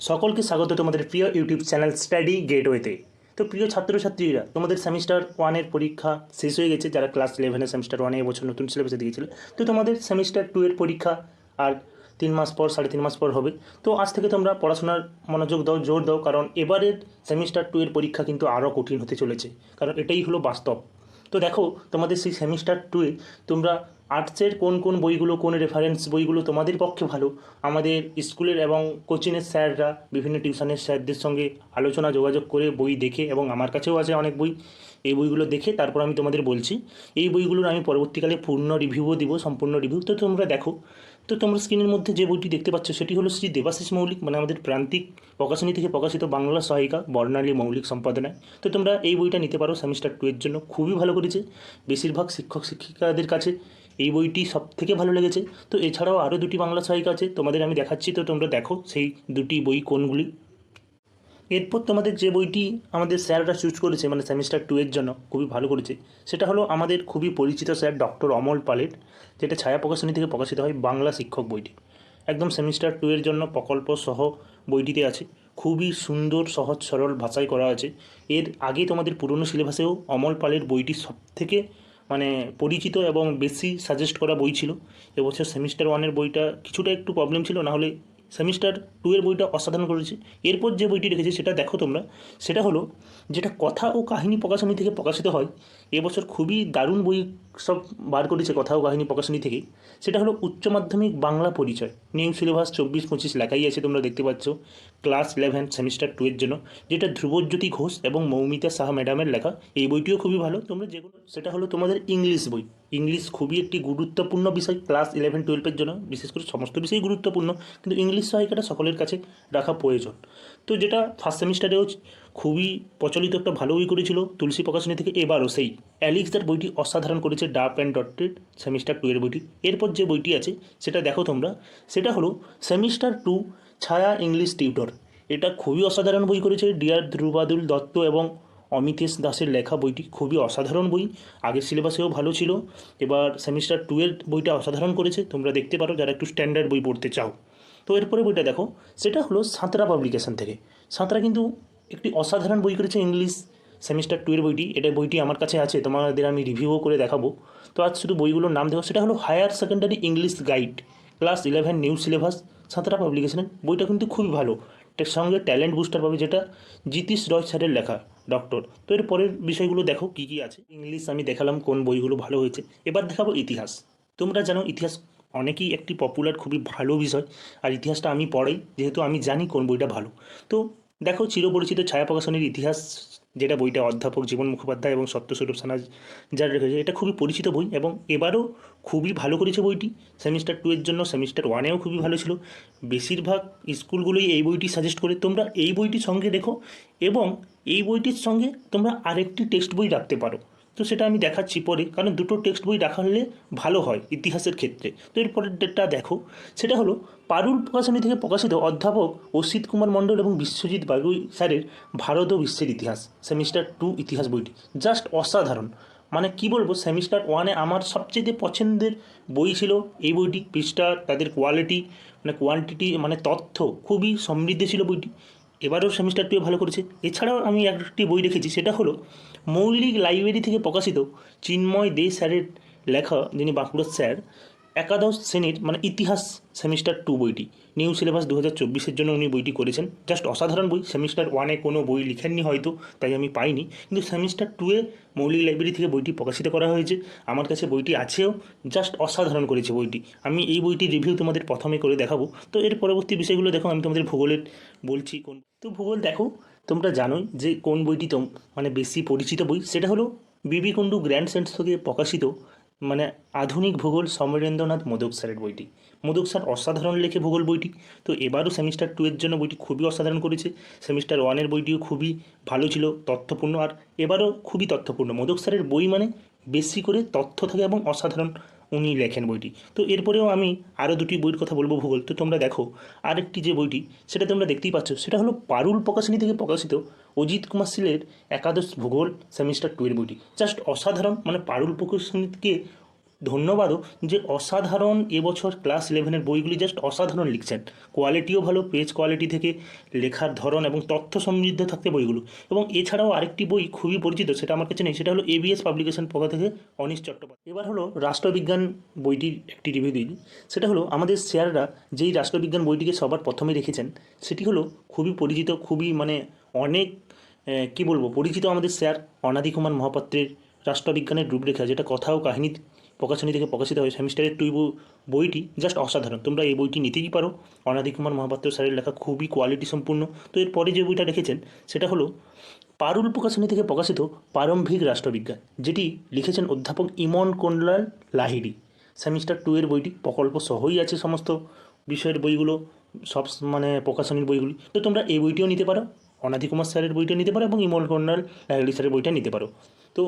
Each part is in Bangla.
সকলকে স্বাগত তোমাদের প্রিয় ইউটিউব চ্যানেল স্টাডি গেটওয়েতে। তো প্রিয় ছাত্রছাত্রীরা, তোমাদের সেমিস্টার ওয়ানের পরীক্ষা শেষ হয়ে গেছে। যারা ক্লাস 11-এ সেমিস্টার ওয়ানে এবছর নতুন সিলেবাসে দিয়েছিল, তো তোমাদের সেমিস্টার 2 এর পরীক্ষা আর 3 মাস পর, 3.5 মাস পর হবে। তো আজ থেকে তোমরা পড়াশোনার মনোযোগ দাও, জোর দাও, কারণ এবারের সেমিস্টার 2 এর পরীক্ষা কিন্তু আরও কঠিন হতে চলেছে, কারণ এটাই হলো বাস্তব। তো দেখো, তোমাদের সেই সেমিস্টার 2-এ তোমরা আর্টসের কোন কোন বইগুলো, কোন রেফারেন্স বইগুলো তোমাদের পক্ষে ভালো, আমাদের স্কুলের এবং কোচিংয়ের স্যাররা বিভিন্ন টিউশনের স্যারদের সঙ্গে আলোচনা যোগাযোগ করে বই দেখে, এবং আমার কাছেও আছে অনেক বই, এই বইগুলো দেখে তারপর আমি তোমাদের বলছি। এই বইগুলোর আমি পরবর্তীকালে পূর্ণ রিভিউও দিব, সম্পূর্ণ রিভিউ। তো তোমরা দেখো, তো তোমরা স্ক্রিনের মধ্যে যে বইটি দেখতে পাচ্ছ সেটি হলো শ্রী দেবাশিস মৌলিক, মানে আমাদের প্রান্তিক প্রকাশনী থেকে প্রকাশিত বাংলা সহায়িকা বর্ণালী মৌলিক সম্পাদনায়। তো তোমরা এই বইটা নিতে পারো সেমিস্টার 2 এর জন্য, খুবই ভালো করেছে। বেশিরভাগ শিক্ষক শিক্ষিকাদের কাছে এই বইটি সব থেকে ভালো লেগেছে। তো এছাড়াও আরও দুটি বাংলা সহায়িকা আছে, তোমাদের আমি দেখাচ্ছি। তো তোমরা দেখো সেই দুটি বই কোনগুলি। এরপর তোমাদের যে বইটি আমাদের স্যাররা চুজ করেছে, মানে সেমিস্টার 2 এর জন্য খুবই ভালো করেছে, সেটা হলো আমাদের খুবই পরিচিত স্যার ডক্টর অমল পালের, যেটা ছায়া প্রকাশনী থেকে প্রকাশিত হয়, বাংলা শিক্ষক বইটি। একদম সেমিস্টার 2 এর জন্য প্রকল্প সহ বইটিতে আছে। খুবই সুন্দর, সহজ সরল ভাষায় করা আছে। এর আগে তোমাদের পুরনো সিলেবাসেও অমল পালের বইটি সব থেকে মানে পরিচিত এবং বেশি সাজেস্ট করা বই ছিল। এবছর সেমিস্টার 1-এর বইটা কিছুটা একটু প্রবলেম ছিল, নাহলে সেমিস্টার 2 এর বইটা অসাধারণ করেছে। এরপর যে বইটি রেখেছে সেটা দেখো তোমরা, সেটা হলো যেটা কথা ও কাহিনী প্রকাশনী থেকে প্রকাশিত হয়। এবছর খুবই দারুণ বই সব বার করেছে কথা ও কাহিনী প্রকাশনী থেকে। সেটা হলো উচ্চ মাধ্যমিক বাংলা পরিচয়, নিউ সিলেবাস 24-25 লেখাই আছে, তোমরা দেখতে পাচ্ছ, ক্লাস 11 সেমিস্টার 2 এর জন্য, যেটা ধ্রুবজ্যোতি ঘোষ এবং মৌমিতা সাহা ম্যাডামের লেখা। এই বইটিও খুবই ভালো। তোমরা যেগুলো, সেটা হলো তোমাদের ইংলিশ বই। ইংলিশ খুবই একটি গুরুত্বপূর্ণ বিষয় ক্লাস 11-12-এর জন্য, বিশেষ করে সমস্ত বিষয়ই গুরুত্বপূর্ণ, কিন্তু ইংলিশ সহায়িকাটা সকলের কাছে রাখা প্রয়োজন। তো যেটা ফার্স্ট সেমিস্টারেও খুবই প্রচলিত একটা ভালো বই করেছিল তুলসী প্রকাশনী থেকে, এবারও সেই অ্যালিক্সের বইটি অসাধারণ করেছে ডাপ অ্যান্ড ডটের সেমিস্টার 2 এর বইটি। এরপর যে বইটি আছে সেটা দেখো তোমরা, সেটা হলো সেমিস্টার 2 ছায়া ইংলিশ টিউটর। এটা খুবই অসাধারণ বই করেছে ডিয়ার ধ্রুবাদুল দত্ত এবং অমিতেশ দাসের লেখা। বইটি খুবই অসাধারণ বই, আগের সিলেবাসেও ভালো ছিল, এবার সেমিস্টার 2 এর বইটা অসাধারণ করেছে। তোমরা দেখতে পারো যারা একটু স্ট্যান্ডার্ড বই পড়তে চাও। তো এরপরে বইটা দেখো, সেটা হলো সাঁতরা পাবলিকেশন থেকে। সাঁতরা কিন্তু একটি অসাধারণ বই করেছে ইংলিশ সেমিস্টার 2 এর বইটি। এটা বইটি আমার কাছে আছে, তোমাদের আমি রিভিউও করে দেখাবো। তো আজ শুধু বইগুলোর নাম দেখো, সেটা হলো higher secondary English guide, class 11 new syllabus, Santra পাবলিকেশনের। বইটা কিন্তু খুবই ভালো, এর সঙ্গে ট্যালেন্ট বুস্টার পাবে, যেটা জিতিশ রয় স্যারের লেখা, ডক্টর। তো এর পরের বিষয়গুলো দেখো কী কী আছে। ইংলিশ আমি দেখালাম কোন বইগুলো ভালো হয়েছে, এবার দেখাবো ইতিহাস। তোমরা জানো ইতিহাস অনেকেই একটি পপুলার, খুবই ভালো বিষয়, আর ইতিহাসটা আমি পড়াই, যেহেতু আমি জানি কোন বইটা ভালো। তো দেখো, চিরপরিচিত ছায়া প্রকাশনীর ইতিহাস, যেটা বইটা অধ্যাপক জীবন মুখোপাধ্যায় এবং সত্যস্বরূপ সানা যার রেখেছে, এটা খুবই পরিচিত বই এবং এবারও খুবই ভালো করেছে বইটি সেমিস্টার 2 এর জন্য। সেমিস্টার 1-এও খুবই ভালো ছিল, বেশিরভাগ স্কুলগুলোই এই বইটি সাজেস্ট করে। তোমরা এই বইটির সঙ্গে দেখো, এবং এই বইটির সঙ্গে তোমরা আরেকটি টেক্সট বই রাখতে পারো। তো সেটা আমি দেখাচ্ছি পরে, কারণ দুটো টেক্সট বই রাখা হলে ভালো হয় ইতিহাসের ক্ষেত্রে। তো এরপরের ডেটটা দেখো, সেটা হলো পারুল প্রকাশনী থেকে প্রকাশিত অধ্যাপক অসিত কুমার মণ্ডল এবং বিশ্বজিৎ বাগুই স্যারের ভারত ও বিশ্বের ইতিহাস, সেমিস্টার 2 ইতিহাস বইটি জাস্ট অসাধারণ। মানে কি বলবো, সেমিস্টার 1-এ আমার সবচেয়ে পছন্দের বই ছিল এই বইটি। পৃষ্ঠা, তাদের কোয়ালিটি, মানে কোয়ান্টিটি, মানে তথ্য খুবই সমৃদ্ধ ছিল বইটি। এবারেও সেমিস্টার 2 ভালো করেছে। এছাড়াও আমি একটি বই রেখেছি, সেটা হলো মৌলিক লাইব্রেরি থেকে প্রকাশিত চিন্ময় দে স্যারের লেখা, যিনি বাঁকুড়ার স্যার, একাদশ শ্রেণীর মানে ইতিহাস সেমিস্টার 2 বইটি, নিউ সিলেবাস 2024-এর জন্য উনি বইটি করেছেন। জাস্ট অসাধারণ বই। সেমিস্টার 1-এ কোনো বই লিখেননি হয়তো, তাই আমি পাইনি, কিন্তু সেমিস্টার 2-এ মৌলিক লাইব্রেরি থেকে বইটি প্রকাশিত করা হয়েছে, আমার কাছে বইটি আছেও। জাস্ট অসাধারণ করেছে বইটি। আমি এই বইটির রিভিউ তোমাদের প্রথমে করে দেখাবো। তো এর পরবর্তী বিষয়গুলো দেখো, আমি তোমাদের ভূগোলের বলছি কোন। তো ভূগোল দেখো, তোমরা জানোই যে কোন বইটি মানে বেশি পরিচিত বই, সেটা হলো বিবি কুণ্ডু গ্র্যান্ড সেন্স থেকে প্রকাশিত মানে আধুনিক ভূগোল সমরেন্দ্রনাথ মোদক স্যারের বইটি। মোদক স্যার অসাধারণ লেখে ভূগোল বইটি। তো এবারও সেমিস্টার 2 এর জন্য বইটি খুবই অসাধারণ করেছে। সেমিস্টার 1-এর বইটিও খুবই ভালো ছিল, তথ্যপূর্ণ, আর এবারও খুবই তথ্যপূর্ণ। মোদক স্যারের বই মানে বেশি করে তথ্য থাকে এবং অসাধারণ উনি লেখেন বইটি। তো এরপরেও আমি আরও দুটি বইয়ের কথা বলবো ভূগোল। তো তোমরা দেখো, আরেকটি যে বইটি সেটা তোমরা দেখতেই পাচ্ছ, সেটা হলো পারুল প্রকাশনী থেকে প্রকাশিত অজিত কুমার শীলের একাদশ ভূগোল সেমিস্টার 2 এর বইটি। জাস্ট অসাধারণ, মানে পারুল প্রকাশনীকে ধন্যবাদও যে অসাধারণ এবছর ক্লাস 11-এর বইগুলি জাস্ট অসাধারণ লিখছেন। কোয়ালিটিও ভালো, পেজ কোয়ালিটি থেকে লেখার ধরন এবং তথ্য সমৃদ্ধ থাকতে বইগুলো। এবং এছাড়াও আরেকটি বই খুবই পরিচিত, সেটা আমার কাছে নেই, সেটা হলো এবিএস পাবলিকেশন পক্ষ থেকে অনিশ চট্টোপাধ্যায়। এবার হলো রাষ্ট্রবিজ্ঞান বইটির একটি রিভিউ দিই। সেটা হলো আমাদের স্যাররা যেই রাষ্ট্রবিজ্ঞান বইটিকে সবার প্রথমে রেখেছেন, সেটি হলো খুবই পরিচিত, খুবই মানে অনেক কী বলবো, পরিচিত আমাদের স্যার অনাদি কুমার মহাপাত্রের রাষ্ট্রবিজ্ঞানের রূপরেখা, যেটা কথা ও কাহিনী প্রকাশনী থেকে প্রকাশিত হয়। সেমিস্টারের বইটি জাস্ট অসাধারণ, তোমরা এই বইটি নিতেই পারো। অনাদি কুমার মহাপাত্র স্যারের লেখা খুবই কোয়ালিটি সম্পূর্ণ। তো এরপরে যে বইটা রেখেছেন সেটা হলো পারুল প্রকাশনী থেকে প্রকাশিত প্রারম্ভিক রাষ্ট্রবিজ্ঞান, যেটি লিখেছেন অধ্যাপক ইমন কোন্ডলাল লাহিড়ী। সেমিস্টার 2-এর বইটি প্রকল্প সহই আছে, সমস্ত বিষয়ের বইগুলো, সব মানে প্রকাশনীর বইগুলি। তো তোমরা এই বইটিও নিতে পারো, অনাদি কুমার স্যারের বইটা নিতে পারো এবং ইমন কোন্ডলাল লাহিড়ী স্যারের বইটা নিতে পারো। তো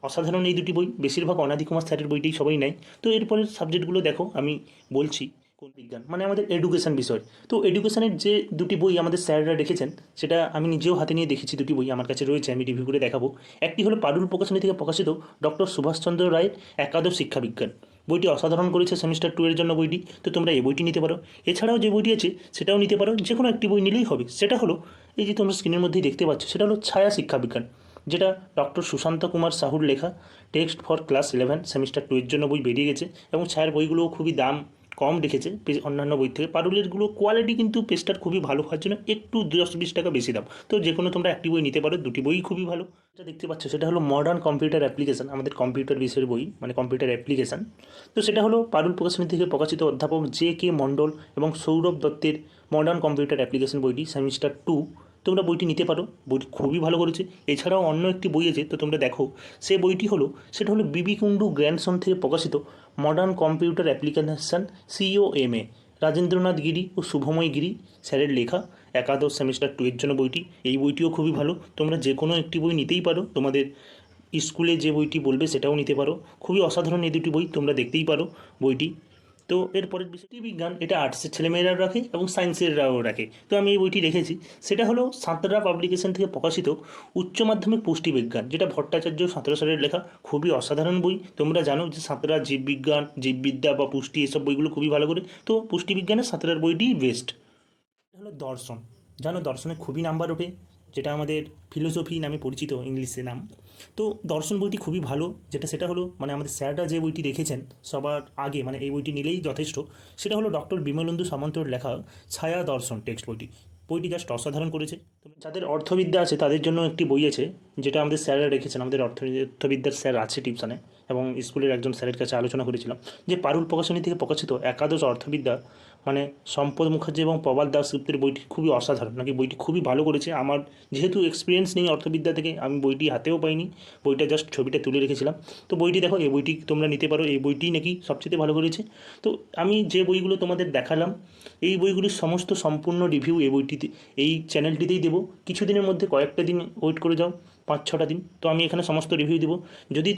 অসাধারণ এই দুটি বই, বেশিরভাগ অনাদি কুমার স্যারের বইটাই সবাই নেয়। তো এরপরের সাবজেক্টগুলো দেখো, আমি বলছি কোন বিজ্ঞান মানে আমাদের এডুকেশন বিষয়। তো এডুকেশনের যে দুটি বই আমাদের স্যাররা রেখেছেন, সেটা আমি নিজেও হাতে নিয়ে দেখেছি, দুটি বই আমার কাছে রয়েছে, আমি রিভিউ করে দেখাবো। একটি হলো পারুল প্রকাশনী থেকে প্রকাশিত ডক্টর সুভাষচন্দ্র রায়ের একাদশ শিক্ষাবিজ্ঞান। বইটি অসাধারণ করেছে সেমিস্টার 2-এর জন্য বইটি। তো তোমরা এই বইটি নিতে পারো। এছাড়াও যে বইটি আছে সেটাও নিতে পারো, যে কোনো একটি বই নিলেই হবে। সেটা হলো এই যে তোমরা স্ক্রিনের মধ্যেই দেখতে পাচ্ছ, সেটা হলো ছায়া শিক্ষাবিজ্ঞান, যেটা ডক্টর সুশান্ত কুমার সাহুর লেখা। টেক্সট ফর ক্লাস 11 সেমিস্টার 2-এর জন্য বই বেরিয়ে গেছে এবং ছায়ার বইগুলোও খুবই দাম কম রেখেছে অন্যান্য বই থেকে। পারুলেরগুলো কোয়ালিটি কিন্তু পেজটার খুবই ভালো হওয়ার জন্য একটু 10-20 টাকা বেশি দাম। তো যে কোনো তোমরা একটি বই নিতে পারো, দুটি বই খুবই ভালো। যেটা দেখতে পাচ্ছ সেটা হলো মডার্ন কম্পিউটার অ্যাপ্লিকেশন, আমাদের কম্পিউটার বিষয়ের বই, মানে কম্পিউটার অ্যাপ্লিকেশন। তো সেটা হলো পারুল প্রকাশনী থেকে প্রকাশিত অধ্যাপক JK মণ্ডল এবং সৌরভ দত্তের মডার্ন কম্পিউটার অ্যাপ্লিকেশন বইটি, সেমিস্টার 2। তোমরা বইটি নিতে পারো, বইটি খুবই ভালো করেছে। এছাড়াও অন্য একটি বই আছে, তো তোমরা দেখো। সে বইটি হলো, সেটা হলো বিবি কুণ্ডু গ্র্যান্ডসন থেকে প্রকাশিত modern computer application COMA, Rajendranath Giri ও শুভময় গিরি স্যারের লেখা, একাদশ সেমিস্টার 2-এর জন্য বইটি। এই বইটিও খুবই ভালো, তোমরা যে কোনো একটি বই নিতেই পারো, তোমাদের স্কুলে যে বইটি বলবে সেটাও নিতে পারো। খুবই অসাধারণ এই দুটি বই, তোমরা দেখতেই পারো বইটি। তো এরপরের বিষয়টি বিজ্ঞান, এটা আর্টসের ছেলেমেয়েরাও রাখে এবং সায়েন্সেররাও রাখে। তো আমি এই বইটি রেখেছি, সেটা হলো সাঁতরা পাবলিকেশন থেকে প্রকাশিত উচ্চ মাধ্যমিক পুষ্টিবিজ্ঞান, যেটা ভট্টাচার্য 17 সালের লেখা। খুবই অসাধারণ বই। তোমরা জানো যে সাঁতরা জীববিজ্ঞান, জীববিদ্যা বা পুষ্টি, এসব বইগুলো খুবই ভালো করে। তো পুষ্টিবিজ্ঞানের সাঁতরার বইটিই বেস্ট। এটা হলো দর্শন, জানো দর্শনে খুবই নাম্বার ওঠে, যেটা আমাদের ফিলোসফি নামে পরিচিত, ইংলিশে নাম। তো দর্শন বইটি খুবই ভালো, সেটা হলো মানে আমাদের স্যাররা যে বইটি রেখেছেন সবার আগে, মানে এই বইটি নিলেই যথেষ্ট। সেটা হলো ডক্টর বিমলেন্দু সামন্তর লেখা ছায়া দর্শন টেক্সট বইটি। বইটি জাস্ট অসাধারণ করেছে। যাদের অর্থবিদ্যা আছে তাদের জন্য একটি বই আছে, যেটা আমাদের স্যাররা রেখেছেন, আমাদের অর্থবিদ্যার স্যার আছে টিউশনে, এবং স্কুলের একজন স্যারের কাছে আলোচনা করেছিলাম যে পারুল প্রকাশনী থেকে প্রকাশিত একাদশ অর্থবিদ্যা, মানে সম্পদ মুখার্জি এবং প্রবাল দাশগুপ্তের বইটি খুবই অসাধারণ, নাকি বইটি খুবই ভালো করেছে। আমার যেহেতু এক্সপিরিয়েন্স নেই অর্থবিদ্যা থেকে, আমি বইটি হাতেও পাইনি, বইটা জাস্ট ছবিটা তুলে রেখেছিলাম। তো বইটি দেখো, এই বইটি তোমরা নিতে পারো, এই বইটি নাকি সবচেয়ে ভালো করেছে। তো আমি যে বইগুলো তোমাদের দেখালাম, এই বইগুলির সমস্ত সম্পূর্ণ রিভিউ এই বইটিতে, এই চ্যানেলটিতেই দেবো। কিছুদিনের মধ্যে কয়েকটা দিন ওয়েট করে যাও, 5-6টা দিন, তো আমি এখানে সমস্ত রিভিউ দেবো। যদি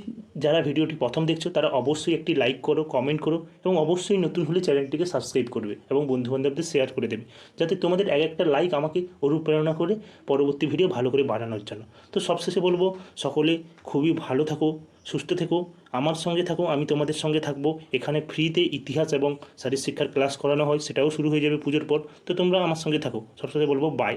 যারা ভিডিওটি প্রথম দেখছো তারা অবশ্যই একটি লাইক করো, কমেন্ট করো, এবং অবশ্যই নতুন হলে চ্যানেলটিকে সাবস্ক্রাইব করবে এবং বন্ধুবান্ধবদের শেয়ার করে দেবে, যাতে তোমাদের এক একটা লাইক আমাকে অনুপ্রেরণা করে পরবর্তী ভিডিও ভালো করে বানানোর জন্য। তো সবশেষে বলবো, সকলে খুবই ভালো থাকো, সুস্থ থেকো, আমার সঙ্গে থাকো, আমি তোমাদের সঙ্গে থাকবো। এখানে ফ্রিতে ইতিহাস এবং শারীরশিক্ষার ক্লাস করানো হয়, সেটাও শুরু হয়ে যাবে পুজোর পর। তো তোমরা আমার সঙ্গে থাকো। সবশেষে বলবো বাই।